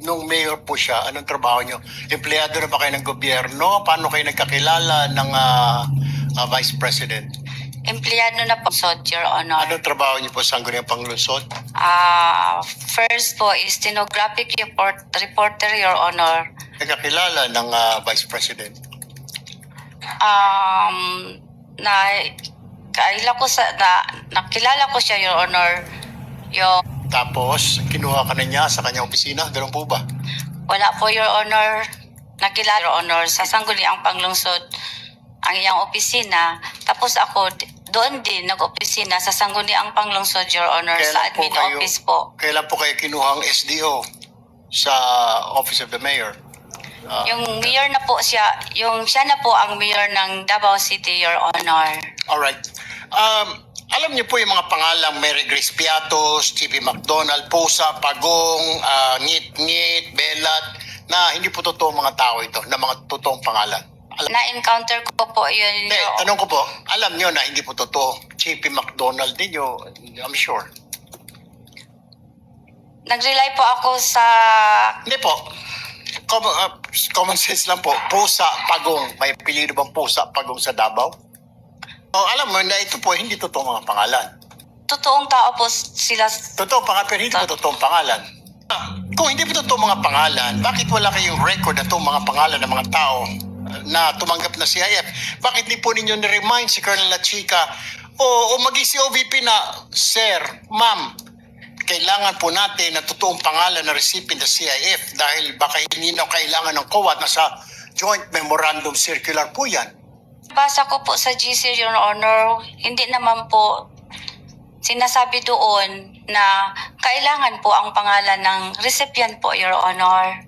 nung mayor po siya, anong trabaho nyo? Empleyado na ba kayo ng gobyerno? Paano kayo nagkakilala ng Vice President? Empleyado na po, Your Honor. Anong trabaho niyo po sa Sangguniang Panglunsod? First po is stenographic reporter, Your Honor. Nagkakilala ng Vice President? Nakilala ko siya, Your Honor. Tapos, kinuha ka na niya sa kanyang opisina? Ganun po ba? Wala po, Your Honor. Nakilala, Your Honor, sa Sangguniang Panglungsod ang iyang opisina. Tapos ako, doon din nag-opisina sa Sangguniang Panglungsod, Your Honor, sa admin office po. Kailan po kayo kinuha ang SDO sa Office of the Mayor? Yung mayor na po siya, siya na po ang mayor ng Davao City, Your Honor. Alright. Alam niyo po yung mga pangalang Mary Grace Piatos, Chippy McDonald, Pusa, Pagong, Ngit-Ngit, Belat, na hindi po totoo mga tao ito, na mga totoong pangalan. Na-encounter ko po yun. Hindi, tanong ko po, alam niyo na hindi po totoo. Chippy McDonald din yun, I'm sure. Nag-rely po ako sa... Hindi po. Common sense lang po. Pusa, Pagong. May apelyido bang Pusa, Pagong sa Davao? Alam mo na ito po, hindi totoo mga pangalan. Totoong tao po sila. Totoo pangalan, pero hindi po totoong pangalan. Kung hindi po totoo mga pangalan, bakit wala kayong record na itong mga pangalan ng mga tao na tumanggap na CIF? Bakit di po ninyo ni-remind si Colonel La Chica o maging si OVP na, Sir, Ma'am, kailangan po natin na totoong pangalan na recipient ng CIF dahil baka hindi na kailangan ng COA na sa Joint Memorandum Circular po yan. Basa ko po sa GC, Your Honor, hindi naman po sinasabi doon na kailangan po ang pangalan ng recipient po, Your Honor.